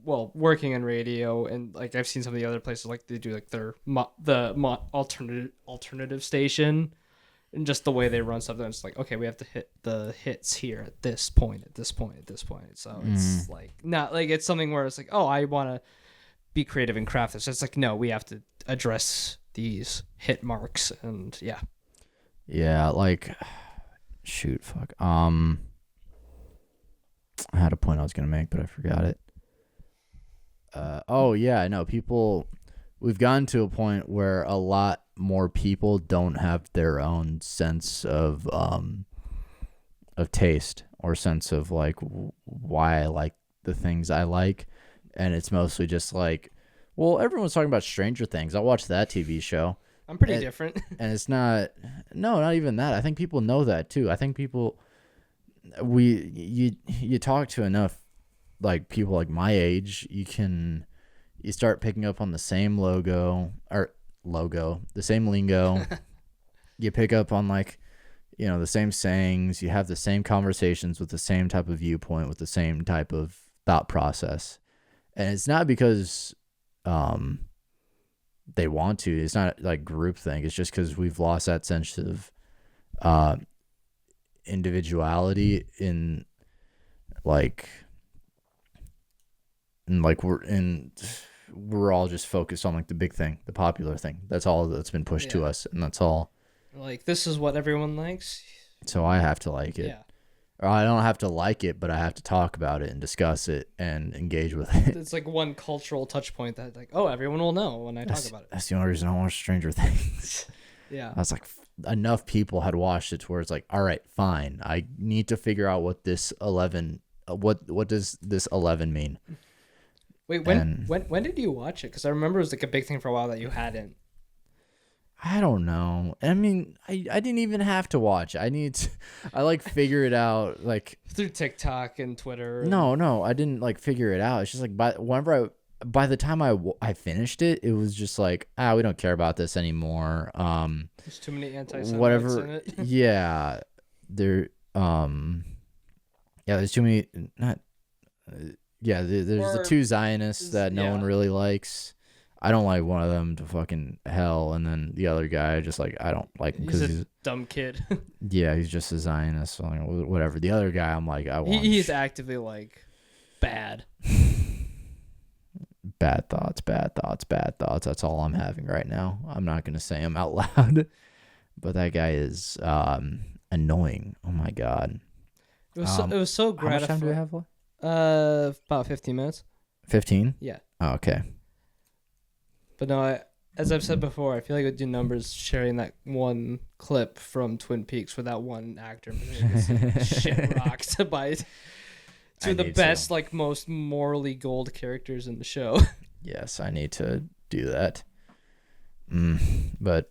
S2: well, working in radio and like I've seen some of the other places like they do like their alternative station. And just the way they run stuff, it's like, okay, we have to hit the hits here at this point, at this point, at this point. So it's like not like it's something where it's like, oh, I want to be creative and craft this. It's like, no, we have to address these hit marks, and
S1: like, shoot, fuck. I had a point I was gonna make, but I forgot it. People. We've gotten to a point where a lot more people don't have their own sense of taste or sense of like why I like the things I like, and it's mostly just like, well, everyone's talking about Stranger Things. I'll watch that TV show.
S2: I'm pretty different,
S1: and it's not even that. I think people know that too. I think you talk to enough like people like my age, you start picking up on the same the same lingo. You pick up on like, the same sayings. You have the same conversations with the same type of viewpoint, with the same type of thought process. And it's not because they want to. It's not like groupthink. It's just because we've lost that sense of individuality in like we're all just focused on like the big thing, the popular thing. That's all that's been pushed to us, and that's all.
S2: Like, this is what everyone likes.
S1: So I have to like it. Yeah. Or I don't have to like it, but I have to talk about it and discuss it and engage with it.
S2: It's like one cultural touch point that like, oh, everyone will know when I talk about it.
S1: That's the only reason I watch Stranger Things.
S2: Yeah.
S1: I was like, enough people had watched it to where it's like, all right, fine. I need to figure out what this 11, what does this 11 mean?
S2: Wait, when did you watch it? Because I remember it was like a big thing for a while that you hadn't.
S1: I don't know. I mean, I didn't even have to watch. I like figure it out like
S2: through TikTok and Twitter.
S1: No, I didn't like figure it out. It's just like by the time I finished it, it was just like, we don't care about this anymore.
S2: There's too many anti-Semites
S1: whatever.
S2: in it.
S1: Yeah, there's too many. There's the two Zionists that no one really likes. I don't like one of them to fucking hell, and then the other guy just like I don't like him because he's a
S2: dumb kid.
S1: Yeah, he's just a Zionist. So like, whatever. The other guy, I'm like,
S2: he's actively like bad.
S1: Bad thoughts. That's all I'm having right now. I'm not gonna say them out loud, but that guy is annoying. Oh my god.
S2: It was so gratifying.
S1: How much time do we have left?
S2: About 15 minutes.
S1: 15?
S2: Yeah.
S1: Oh, okay.
S2: But no, as I've said before, I feel like I would do numbers sharing that one clip from Twin Peaks where that one actor shit rocked by two of the best, like most morally gold characters in the show.
S1: Yes, I need to do that. But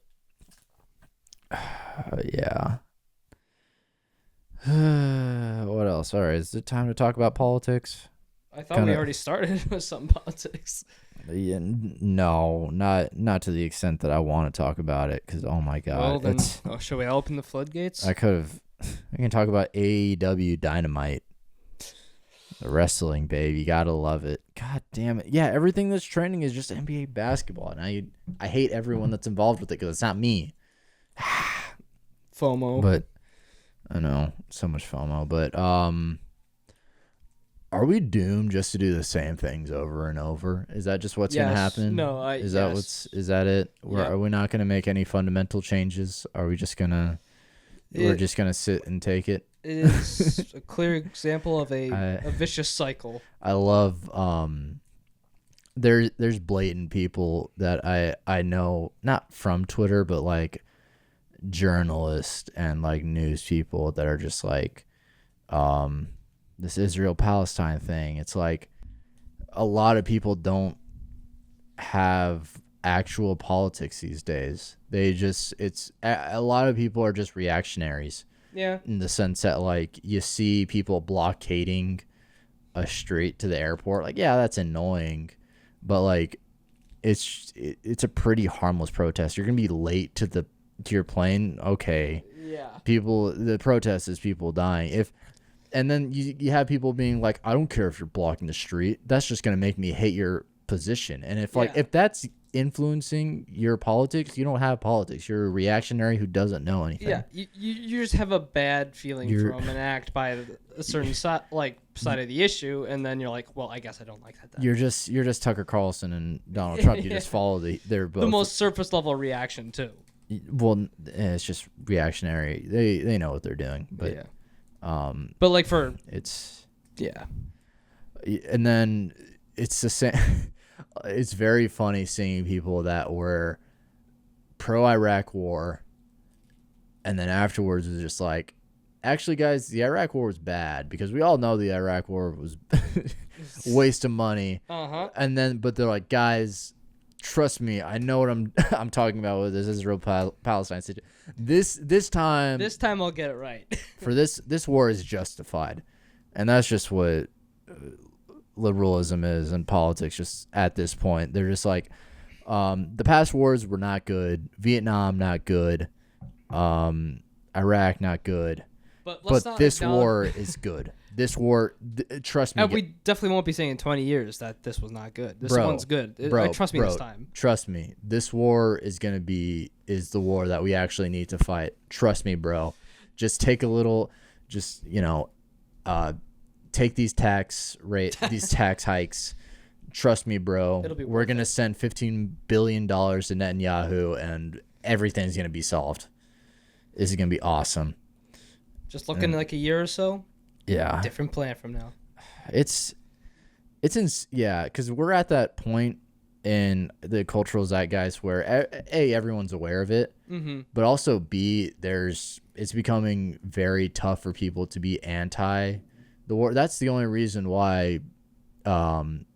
S1: yeah. What else? All right, is it time to talk about politics?
S2: I thought we already started with some politics.
S1: Yeah, no, not to the extent that I want to talk about it, because oh my god.
S2: Well then, should we open the floodgates?
S1: I can talk about AEW Dynamite. The wrestling, babe. You gotta love it. God damn it. Yeah, everything that's trending is just NBA basketball. And I hate everyone that's involved with it because it's not me.
S2: FOMO.
S1: But I know, so much FOMO. But are we doomed just to do the same things over and over? Is that just what's gonna happen?
S2: No,
S1: is that it? Are we not gonna make any fundamental changes? Are we just gonna we're just gonna sit and take it?
S2: It is a clear example of a vicious cycle.
S1: I love there's blatant people that I know, not from Twitter, but like journalists and like news people that are just like this Israel-Palestine thing. It's like a lot of people don't have actual politics these days. A lot of people are just reactionaries.
S2: Yeah.
S1: In the sense that like you see people blockading a street to the airport. Like, yeah, that's annoying, but like it's a pretty harmless protest. You're gonna be late to your plane. Okay.
S2: Yeah.
S1: The protest is people dying. And then you have people being like, I don't care if you're blocking the street. That's just gonna make me hate your position. And if that's influencing your politics, you don't have politics. You're a reactionary who doesn't know anything.
S2: Yeah, you just have a bad feeling from an act by a certain side of the issue, and then you're like, well, I guess I don't like that. Then.
S1: You're just Tucker Carlson and Donald Trump. You just follow they're both
S2: the most surface level reaction too.
S1: Well, it's just reactionary. They know what they're doing, but
S2: yeah. But like
S1: and then it's the same. It's very funny seeing people that were pro-Iraq war, and then afterwards was just like, actually, guys, the Iraq war was bad, because we all know the Iraq war was a waste of money. And then, but they're like, guys, trust me, I know what I'm talking about with this Israel-Palestine situation. This time
S2: I'll get it right.
S1: For this war is justified, and that's just what liberalism is in politics. Just at this point, they're just like, the past wars were not good. Vietnam not good. Iraq not good. But this war is good. This war, trust me.
S2: We definitely won't be saying in 20 years that this was not good. This one's good. Trust me this time.
S1: Trust me. This war is the war that we actually need to fight. Trust me, bro. Just take a little, take these tax hikes. Trust me, bro. We're going to send $15 billion to Netanyahu, and everything's going to be solved. This is going to be awesome.
S2: Just looking like a year or so.
S1: Yeah.
S2: Different plan from now.
S1: It's because we're at that point in the cultural zeitgeist where A, everyone's aware of it, but also B, it's becoming very tough for people to be anti the war. That's the only reason why NYPD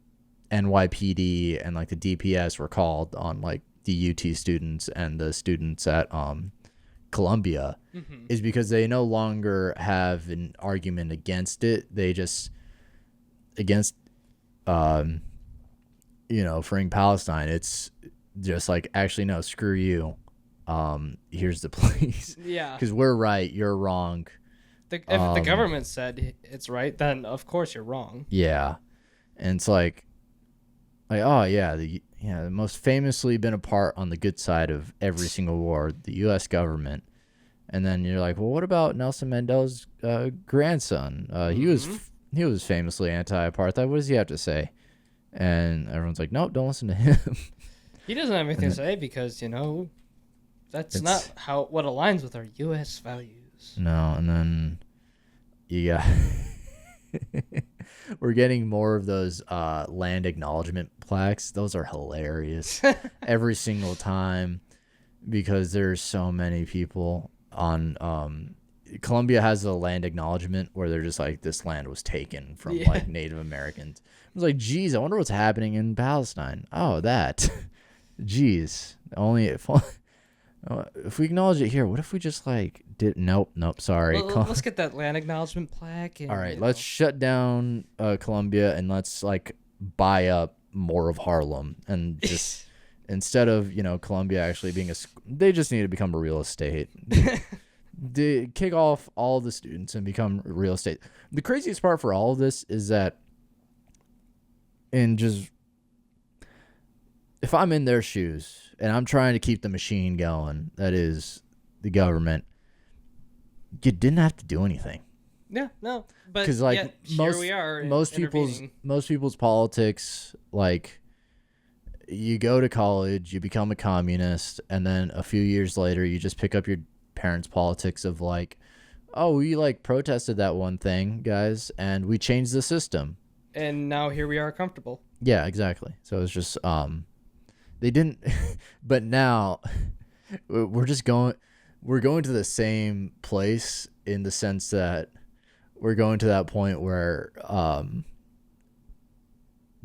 S1: and like the DPS were called on like the UT students and the students at Columbia, is because they no longer have an argument against it. They just against freeing Palestine. It's just like, actually no, screw you. Here's the police.
S2: Yeah,
S1: because we're right, you're wrong.
S2: If the government said it's right, then of course you're wrong.
S1: Yeah, and it's like oh yeah, the most famously been a part on the good side of every single war, the U.S. government. And then you're like, well, what about Nelson Mandela's grandson? He was famously anti-apartheid. What does he have to say? And everyone's like, no, don't listen to him.
S2: He doesn't have anything to say because that's not what aligns with our U.S. values.
S1: No, and then you got we're getting more of those land acknowledgement plaques. Those are hilarious every single time, because there's so many people on Colombia has a land acknowledgement where they're just like, this land was taken from like Native Americans. I was like, geez, I wonder what's happening in Palestine. Oh, that. Geez. If we acknowledge it here, what if we just like did? Nope. Sorry.
S2: Let's get that land acknowledgement plaque. And,
S1: All right, let's shut down Columbia and let's like buy up more of Harlem and just instead of Columbia actually being they just need to become a real estate. Kick off all the students and become real estate. The craziest part for all of this is that, if I'm in their shoes and I'm trying to keep the machine going, that is the government, you didn't have to do anything.
S2: Yeah, no, but
S1: because like
S2: here we are.
S1: Most people's politics, like you go to college, you become a communist, and then a few years later, you just pick up your parents' politics of like, oh, we like protested that one thing, guys, and we changed the system,
S2: and now here we are, comfortable.
S1: Yeah, exactly. So it's just they didn't, but now we're going to the same place in the sense that we're going to that point where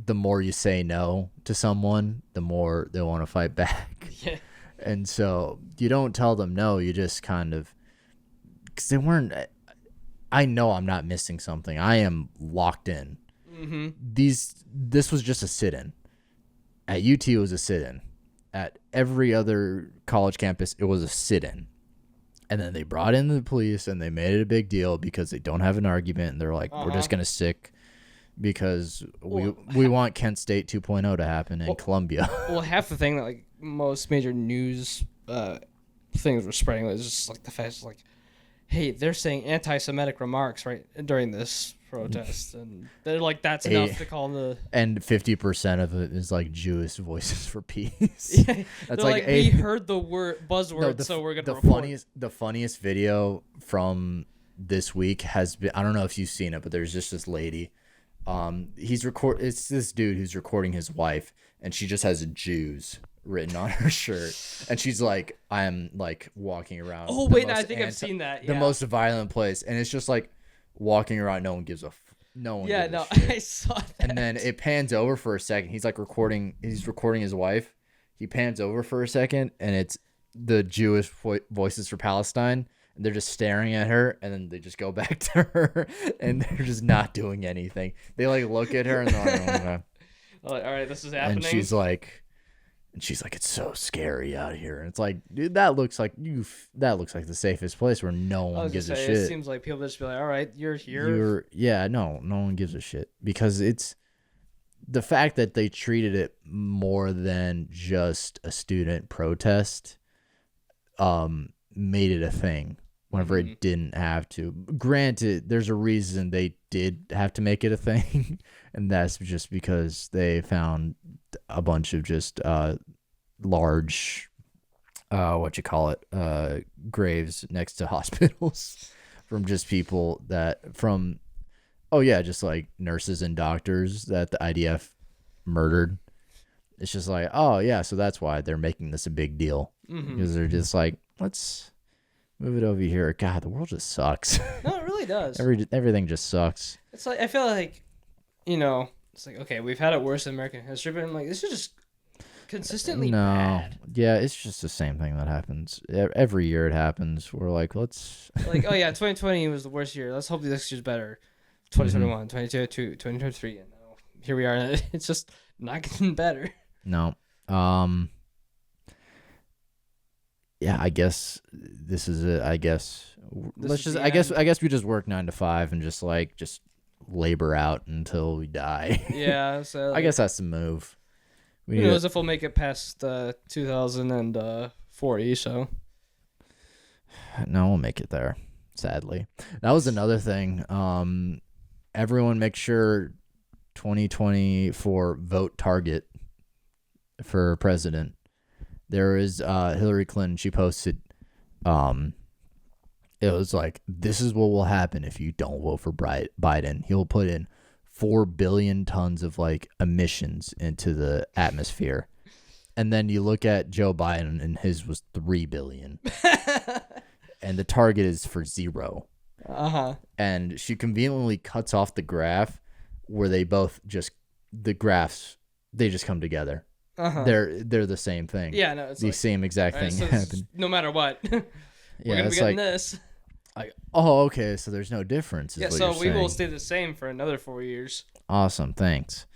S1: the more you say no to someone, the more they want to fight back.
S2: Yeah.
S1: And so you don't tell them no, you just kind of, because they weren't, I know I'm not missing something. I am locked in.
S2: Mm-hmm.
S1: This was just a sit-in. At UT, it was a sit-in. At every other college campus, it was a sit-in. And then they brought in the police and they made it a big deal because they don't have an argument. And they're like, we're just going to stick because we want Kent State 2.0 to happen in Columbia.
S2: Well, half the thing that like most major news things were spreading was just like the fact like, hey, they're saying anti-Semitic remarks right during this protest, and they're like, that's enough to call the.
S1: And 50% of it is like Jewish Voices for Peace.
S2: Yeah, that's like we heard the buzzword, so we're gonna.
S1: The funniest video from this week has been, I don't know if you've seen it, but there's just this lady. It's this dude who's recording his wife, and she just has Jews written on her shirt, and she's like, I'm like walking around.
S2: Oh wait, I think I've seen that.
S1: The most violent place, and it's just like walking around. No one gives a shit.
S2: I saw that.
S1: And then it pans over for a second. He's like recording his wife. He pans over for a second, and it's the Jewish Voices for Palestine. And they're just staring at her, and then they just go back to her, and they're just not doing anything. They like look at her, and they're like, oh, okay.
S2: All right, this is happening.
S1: And she's like, it's so scary out here. And it's like, dude, that looks like the safest place where no one gives a shit.
S2: It seems like people just be like, all right, you're here.
S1: No one gives a shit, because it's the fact that they treated it more than just a student protest, made it a thing whenever it didn't have to. Granted, there's a reason they did have to make it a thing, and that's just because they found a bunch of just large graves next to hospitals from just people just like nurses and doctors that the IDF murdered. It's just like, oh yeah, so that's why they're making this a big deal, because they're just like, let's move it over here. God, the world just sucks.
S2: No, it really does.
S1: Everything just sucks.
S2: It's like, I feel like, it's like, okay, we've had it worse in American history, but I'm like, this is just consistently bad.
S1: Yeah, it's just the same thing that happens. Every year it happens. We're like, let's...
S2: like, oh yeah, 2020 was the worst year. Let's hope the next year's better. 2021, 2022, 2023, and now here we are. And it's just not getting better.
S1: No. Yeah, I guess this is it. I guess I guess we just work 9 to 5 and just labor out until we die.
S2: Yeah, so
S1: I guess that's the move.
S2: Who knows if we'll make it past 2040? So
S1: no, we'll make it there. Sadly, that was another thing. Everyone, make sure 2024 vote Target for president. There is Hillary Clinton. She posted, it was like, this is what will happen if you don't vote for Biden. He'll put in 4 billion tons of like emissions into the atmosphere. And then you look at Joe Biden, and his was 3 billion. And the target is for 0. And she conveniently cuts off the graph where they both just, the graphs, they just come together. they're the same thing.
S2: Yeah, no, it's
S1: the
S2: like,
S1: same exact thing
S2: so
S1: happened.
S2: no matter what, we're
S1: Yeah,
S2: gonna be
S1: it's
S2: getting
S1: like,
S2: this.
S1: oh, okay, so there's no difference. Is
S2: Yeah,
S1: what
S2: so
S1: you're
S2: we will
S1: saying.
S2: stay the same for another 4 years.
S1: Awesome, thanks.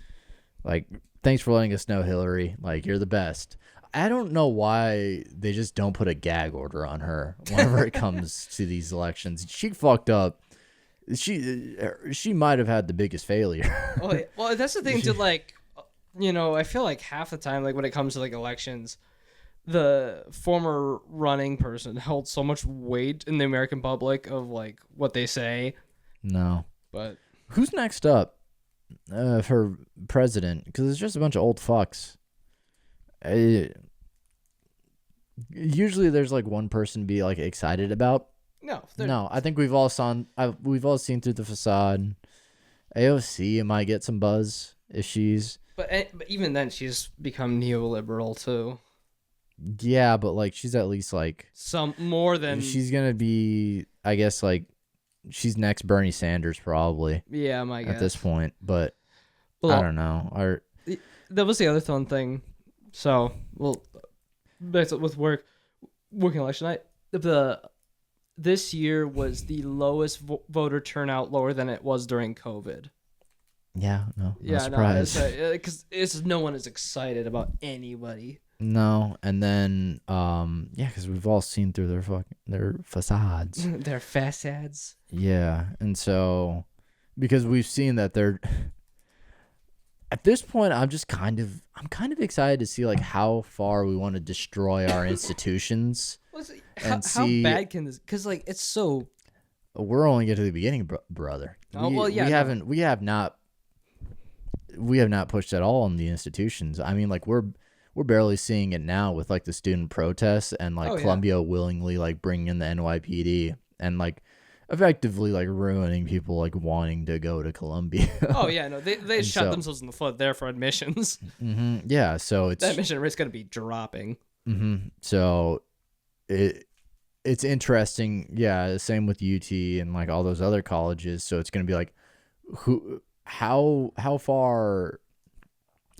S1: Like, thanks for letting us know, Hillary. Like, you're the best. I don't know why they just don't put a gag order on her whenever it comes to these elections. She fucked up. She might have had the biggest failure.
S2: Oh, yeah. Well, that's the thing too. Like, I feel like half the time, like when it comes to like elections, the former running person held so much weight in the American public of like what they say.
S1: No.
S2: But
S1: who's next up for president? Because it's just a bunch of old fucks. Usually there's like one person to be like excited about. No, I think we've all seen through the facade. AOC might get some buzz if she's.
S2: But even then, she's become neoliberal too.
S1: Yeah, but like she's at least like
S2: some more than
S1: she's gonna be. I guess like she's next Bernie Sanders probably.
S2: Yeah, my guess
S1: at this point, but I don't know.
S2: That was the other fun thing. So, with working election night, this year was the lowest voter turnout, lower than it was during COVID.
S1: Yeah, no surprise.
S2: Because no one is excited about anybody.
S1: No, and then because we've all seen through their facades,
S2: their facades.
S1: Yeah, and so because we've seen that they're at this point, I'm kind of excited to see like how far we want to destroy our institutions.
S2: How bad can this? Because like it's so.
S1: We're only getting to the beginning, brother. We have not pushed at all on the institutions. I mean, like we're barely seeing it now with like the student protests and like Columbia willingly like bringing in the NYPD and like effectively like ruining people like wanting to go to Columbia.
S2: Oh yeah, no, they shot themselves in the foot there for admissions.
S1: Mm-hmm, yeah, so
S2: that admission rate's gonna be dropping.
S1: Mm-hmm, so it's interesting. Yeah, same with UT and like all those other colleges. So it's gonna be like, how far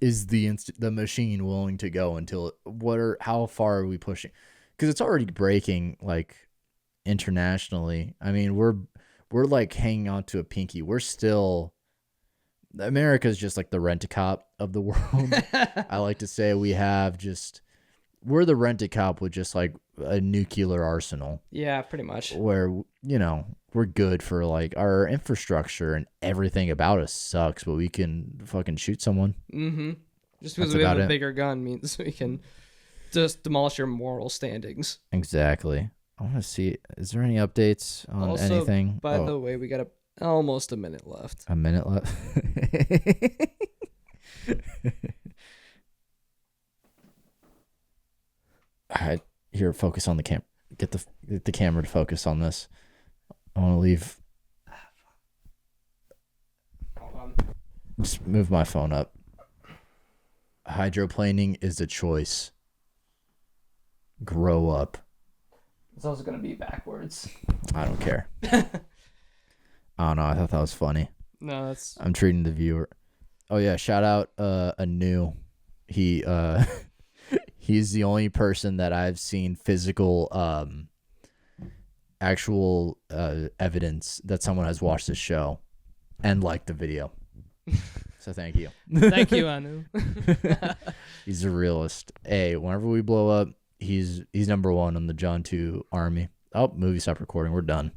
S1: is the machine willing to go until how far are we pushing? Because it's already breaking like internationally. I mean, we're like hanging on to a pinky. We're still America's just like the rent-a-cop of the world. I like to say we're the rent-a-cop with just like a nuclear arsenal.
S2: Yeah, pretty much.
S1: Where we're good for like our infrastructure and everything about us sucks, but we can fucking shoot someone.
S2: Mm-hmm. Just because we have a bigger gun means we can just demolish your moral standings.
S1: Exactly. I want to see. Is there any updates on anything?
S2: By the way, we got almost a minute left.
S1: A minute left. All right, here. Focus on the camera. Get the camera to focus on this. I want to leave. Just move my phone up. Hydroplaning is a choice. Grow up.
S2: It's also going to be backwards.
S1: I don't care. I don't know. I thought that was funny.
S2: No, that's...
S1: I'm treating the viewer. Oh, yeah. Shout out Anu. He's the only person that I've seen physical actual evidence that someone has watched this show and liked the video. So thank you.
S2: Thank you, Anu.
S1: He's a realist. Hey, whenever we blow up, he's number one on the John 2 army. Oh, movie stopped recording. We're done.